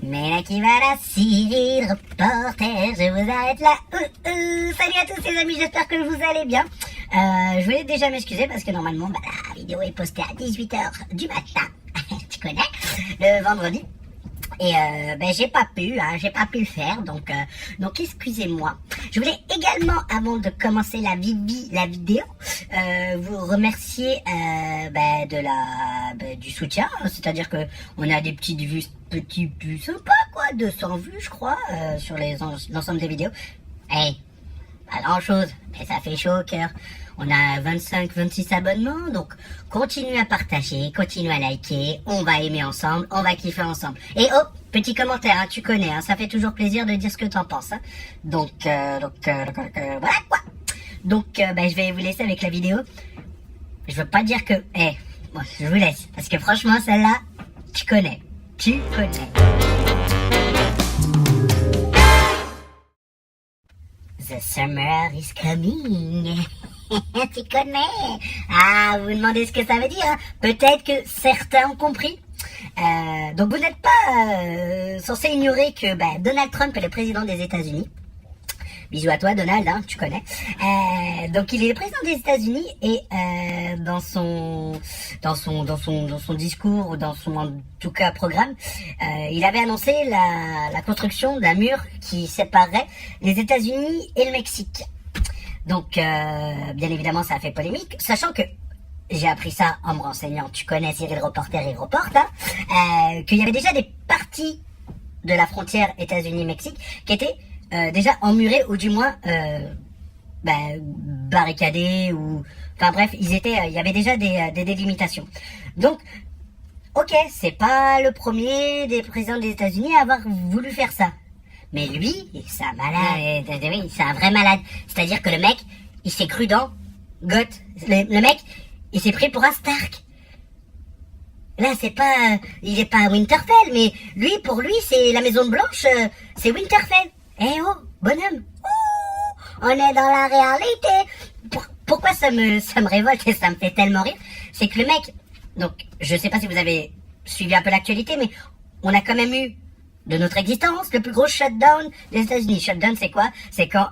Mais là qui va la Syrie, le reporter, je vous arrête là. Salut à tous les amis, j'espère que vous allez bien. Je voulais déjà m'excuser parce que normalement la vidéo est postée à 18h du matin, tu connais, le vendredi. Et j'ai pas pu le faire, donc excusez-moi. Je voulais également, avant de commencer la vidéo, vous remercier du soutien, c'est-à-dire que on a des petites vues, petits sympas quoi, 200 vues je crois sur l'ensemble des vidéos. Pas grand chose, mais ça fait chaud au cœur. On a 25-26 abonnements, donc continuez à partager, continuez à liker, on va aimer ensemble, on va kiffer ensemble. Et oh, petit commentaire, hein, tu connais, hein, ça fait toujours plaisir de dire ce que t'en penses. Hein. Donc, voilà quoi. Donc, je vais vous laisser avec la vidéo. Je veux pas dire que... bon, je vous laisse, parce que franchement, celle-là, tu connais. The summer is coming. Tu connais. Ah, vous vous demandez ce que ça veut dire. Hein. Peut-être que certains ont compris. Donc vous n'êtes pas censé ignorer que Donald Trump est le président des États-Unis. Bisous à toi Donald, hein, tu connais. Donc il est le président des États-Unis et dans son discours ou dans son en tout cas programme, il avait annoncé la construction d'un mur qui séparerait les États-Unis et le Mexique. Donc bien évidemment ça a fait polémique, sachant que j'ai appris ça en me renseignant, tu connais Cyril Reporter, il reporte, hein, qu'il y avait déjà des parties de la frontière États-Unis-Mexique qui étaient déjà emmurés ou du moins barricadés ou enfin bref il y avait déjà des délimitations. Donc ok, c'est pas le premier des présidents des États-Unis à avoir voulu faire ça, mais lui c'est un malade, c'est un vrai malade. C'est-à-dire que le mec il s'est cru dans Goth, le mec il s'est pris pour un Stark. Là, c'est pas, il est pas à Winterfell, mais lui, pour lui, c'est la Maison Blanche, c'est Winterfell. Eh oh, bonhomme, on est dans la réalité. Pourquoi ça me révolte et ça me fait tellement rire, c'est que le mec, donc, je sais pas si vous avez suivi un peu l'actualité, mais on a quand même eu de notre existence le plus gros shutdown des États-Unis. Shutdown, c'est quoi? C'est quand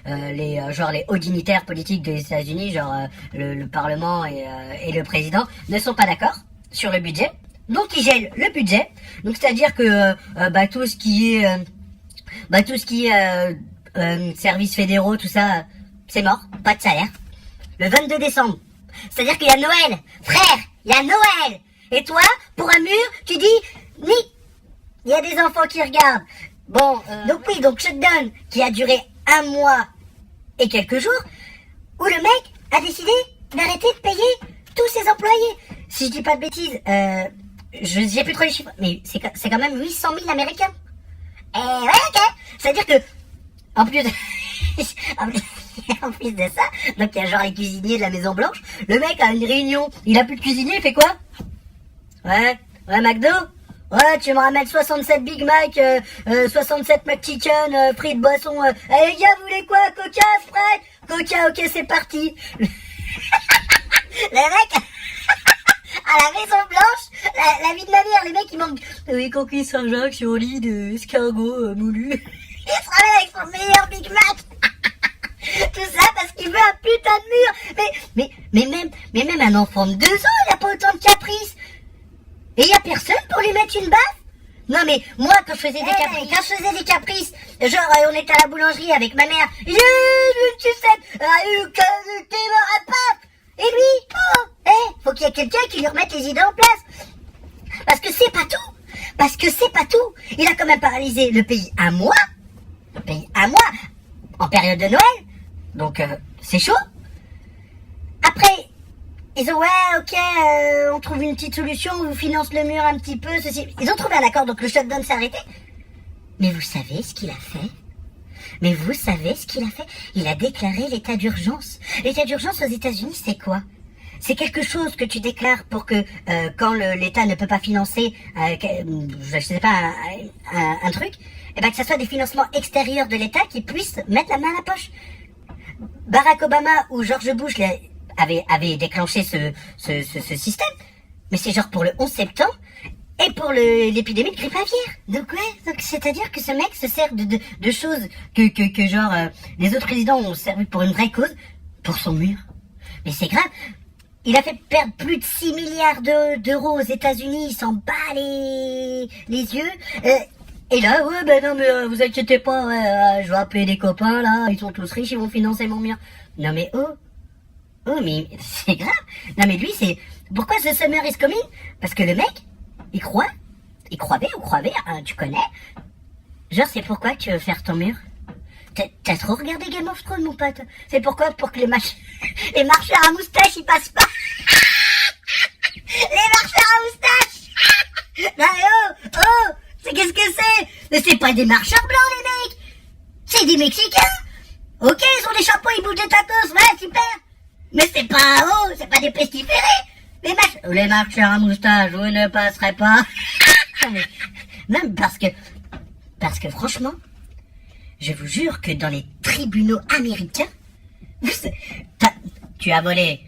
les hauts dignitaires politiques des États-Unis, le Parlement et le président ne sont pas d'accord sur le budget. Donc ils gèlent le budget. Donc c'est-à-dire que tout ce qui est services fédéraux, tout ça, c'est mort, pas de salaire. Le 22 décembre. C'est-à-dire qu'il y a Noël, frère, il y a Noël. Et toi, pour un mur, tu dis ni. Il y a des enfants qui regardent. Bon, donc shutdown qui a duré 1 mois et quelques jours, où le mec a décidé d'arrêter de payer tous ses employés. Si je dis pas de bêtises, j'ai plus trop les chiffres, mais c'est quand même 800 000 Américains. Et ouais, ok. C'est-à-dire que, en plus de ça, donc il y a genre les cuisiniers de la Maison Blanche, le mec a une réunion, il a plus de cuisinier, il fait quoi? Ouais, McDo? Ouais, tu me ramènes 67 Big Mac, 67 McChicken, frites, boissons. Les gars, vous voulez quoi? Coca, Sprite? Coca, ok, c'est parti. Les mecs, à la Maison Blanche, la vie de ma mère, les mecs, ils manquent. Oui, coquille Saint-Jacques sur lit de escargot moulu. Il se ramène avec son meilleur Big Mac. Tout ça parce qu'il veut un putain de mur. Mais même un enfant de 2 ans, il a pas autant de caprices. Et y a personne pour lui mettre une baffe? Non mais moi quand je faisais des caprices, genre on était à la boulangerie avec ma mère, tu sais, et lui, faut qu'il y ait quelqu'un qui lui remette les idées en place. Parce que c'est pas tout. Il a quand même paralysé le pays un mois, en période de Noël, donc c'est chaud. Après, ils ont, on trouve une petite solution, on vous finance le mur un petit peu, ceci. Ils ont trouvé un accord, donc le shutdown s'est arrêté. Mais vous savez ce qu'il a fait? Il a déclaré l'état d'urgence. L'état d'urgence aux États-Unis, c'est quoi? C'est quelque chose que tu déclares pour que, quand l'État ne peut pas financer, je sais pas, un truc, que ça soit des financements extérieurs de l'État qui puissent mettre la main à la poche. Barack Obama ou George Bush avait déclenché ce système, mais c'est genre pour le 11 septembre, et pour l'épidémie de grippe aviaire. Donc ouais, donc c'est-à-dire que ce mec se sert de choses que genre les autres présidents ont servi pour une vraie cause, pour son mur. Mais c'est grave. Il a fait perdre plus de 6 milliards d'euros aux États-Unis, il s'en bat les yeux. Et là, ouais, ben non, mais vous inquiétez pas, ouais, je vais appeler des copains, là, ils sont tous riches, ils vont financer mon mur. Non mais oh, mais c'est grave. Non mais lui, c'est... Pourquoi ce summer is coming? Parce que le mec, il croyait, hein, tu connais. Genre, c'est pourquoi tu veux faire ton mur? T'as trop regardé Game of Thrones, mon pote. C'est pourquoi? Pour que les marcheurs à moustache, ils passent pas. Les marcheurs à moustache. Non mais oh, c'est qu'est-ce que c'est? Mais c'est pas des marcheurs blancs, les mecs. C'est des Mexicains. Ok, ils ont des chapeaux, ils bougent des tacos, ouais, super. Mais c'est pas des pestiférés. Les marcheurs à moustache, vous ne passerez pas. Même parce que franchement, je vous jure que dans les tribunaux américains, tu as volé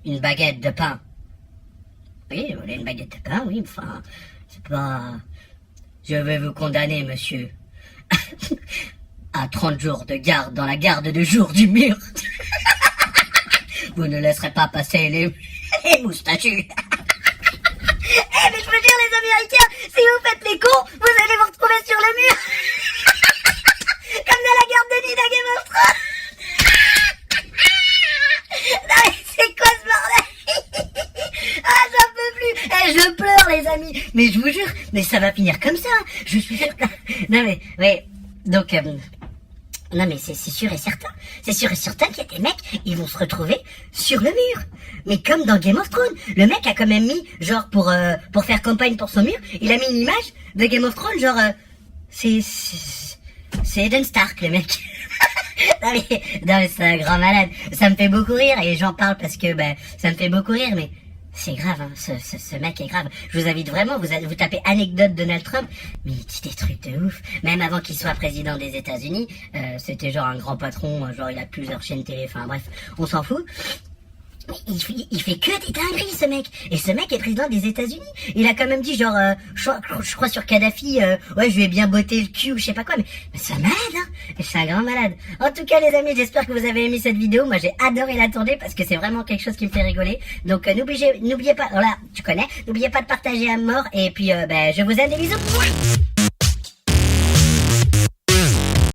une baguette de pain. Oui, volé une baguette de pain, oui, enfin, c'est pas... Je vais vous condamner, monsieur, à 30 jours de garde dans la garde de jour du mur. Vous ne laisserez pas passer les moustachus. Eh, mais je veux dire, les Américains, si vous faites les cons, vous allez vous retrouver sur le mur. Comme dans la garde de nuit d'un Game of Thrones. Non, mais c'est quoi ce bordel? Ah, j'en peux plus. Eh, je pleure, les amis. Mais je vous jure, mais ça va finir comme ça. Je suis sûr. Non, mais, ouais. Donc, non mais c'est sûr et certain. C'est sûr et certain qu'il y a des mecs, ils vont se retrouver sur le mur. Mais comme dans Game of Thrones, le mec a quand même mis, genre pour faire campagne pour son mur, il a mis une image de Game of Thrones, genre c'est Eden Stark, le mec. non mais c'est un grand malade. Ça me fait beaucoup rire et j'en parle parce que ça me fait beaucoup rire, mais c'est grave, hein, ce mec est grave. Je vous invite vraiment, vous tapez anecdote Donald Trump, mais il dit des trucs de ouf. Même avant qu'il soit président des États-Unis, c'était genre un grand patron, genre il a plusieurs chaînes télé, enfin bref, on s'en fout. Mais il fait que des dingueries, ce mec. Et ce mec est président des États-Unis. Il a quand même dit, genre, je crois sur Kadhafi, ouais, je vais bien botter le cul ou je sais pas quoi. Mais c'est un malade, hein. C'est un grand malade. En tout cas, les amis, j'espère que vous avez aimé cette vidéo. Moi, j'ai adoré la tourner parce que c'est vraiment quelque chose qui me fait rigoler. Donc, n'oubliez pas, voilà, tu connais, n'oubliez pas de partager à mort. Et puis, je vous aime, des bisous.